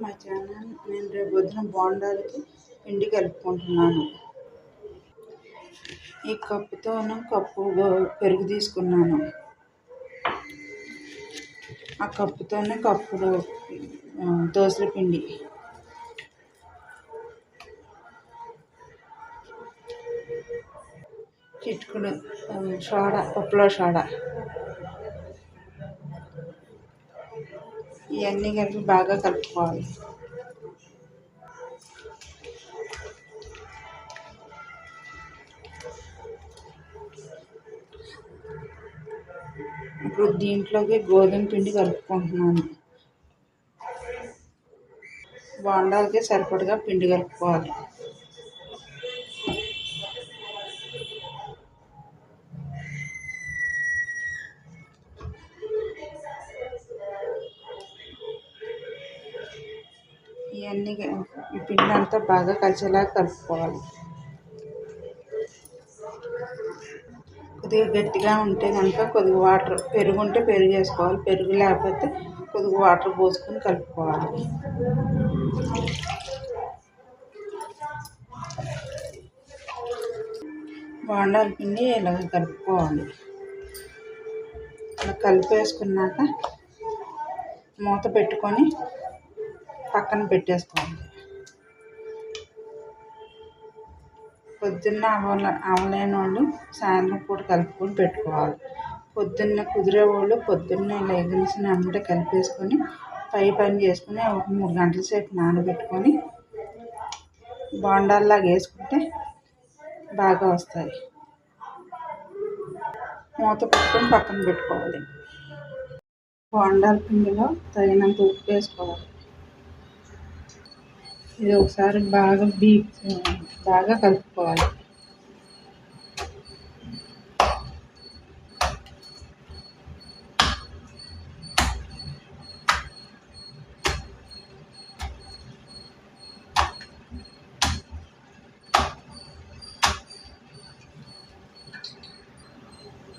మా ఛానల్ నేను రేపు పొద్దున బోండాలకి పిండి కలుపుకుంటున్నాను. ఈ కప్పుతోను కప్పు పెరుగు తీసుకున్నాను. ఆ కప్పుతోనే కప్పుడు దోసల పిండి, చిటుకుడు సోడా, పప్పులో సోడా, ఇవన్నీ కలిపి బాగా కలుపుకోవాలి. ఇప్పుడు దీంట్లోకి గోధుమ పిండి కలుపుకుంటున్నాను. బోండాలకి సరిపడగా పిండి కలుపుకోవాలి. ఇవన్నీ ఈ పిండి అంతా బాగా కలిసేలా కలుపుకోవాలి. కొద్దిగా గట్టిగా ఉంటే కనుక కొద్దిగా వాటర్, పెరుగు ఉంటే పెరుగు వేసుకోవాలి. పెరుగు లేకపోతే కొద్దిగా వాటర్ పోసుకొని కలుపుకోవాలి. బోండాల పిండి ఇలాగ కలుపుకోవాలి. అలా కలిపేసుకున్నాక మూత పెట్టుకొని పక్కన పెట్టేసుకోవాలి. పొద్దున్న అవలేని వాళ్ళు సాయంత్రం పూట కలుపుకొని పెట్టుకోవాలి. పొద్దున్న కుదిరే వాళ్ళు పొద్దున్నే లేగిసిన వెంబడే కలిపేసుకొని పని చేసుకుని ఒక 3 గంటల సేపు నానబెట్టుకొని బోండాల్లాగా వేసుకుంటే బాగా వస్తాయి. మూత పెట్టుకొని పక్కన పెట్టుకోవాలి. బోండాల పిండిలో తగినంత ఉప్పు వేసుకోవాలి. ఇది ఒకసారి బాగా కలుపుకోవాలి.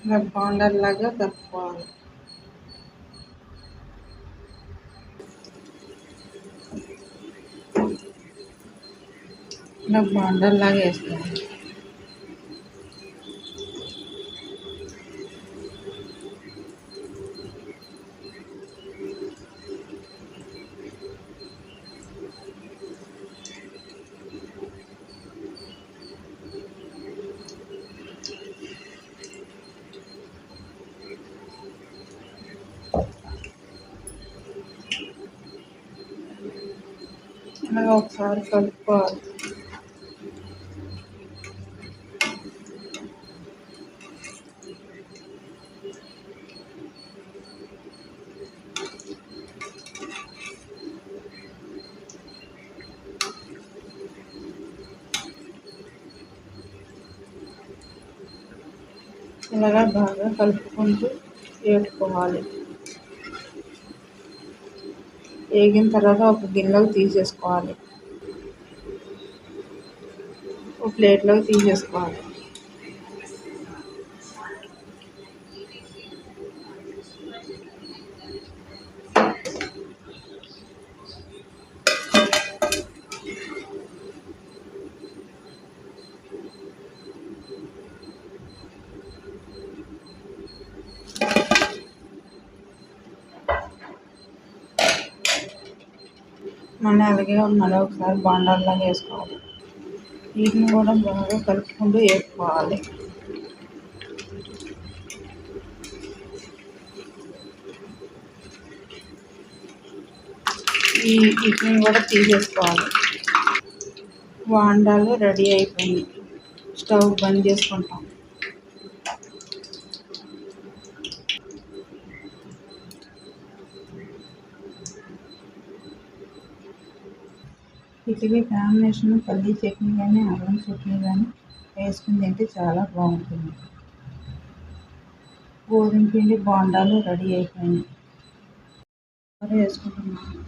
ఇలా బోండాల్లాగా కలుపుకోవాలి. ఇలా బోండాల్లాగా వేసుకోవాలి. ఇలాగ ఒకసారి కలుపుకోవాలి. ఇలాగా బాగా కలుపుకుంటూ వేపుకోవాలి. వేగిన తర్వాత ఒక గిన్నెలోకి తీసేసుకోవాలి. ఒక ప్లేట్లోకి తీసేసుకోవాలి. అలాగే మళ్ళీ ఒకసారి బోండాల్లాగా వేసుకోవాలి. వీటిని కూడా బాగా కలుపుకుంటూ వేసుకోవాలి. వీటిని కూడా తీసేసుకోవాలి. బోండాలు రెడీ అయిపోయింది. స్టవ్ బంద్ చేసుకుంటాం. వీటికి కాంబినేషన్ పల్లీ చట్నీ కానీ అల్లం చట్నీ కానీ వేసుకుని తింటే చాలా బాగుంటుంది. గోధుమ పిండి బోండాలు రెడీ అయిపోయినాయి. వేసుకుంటున్నాను.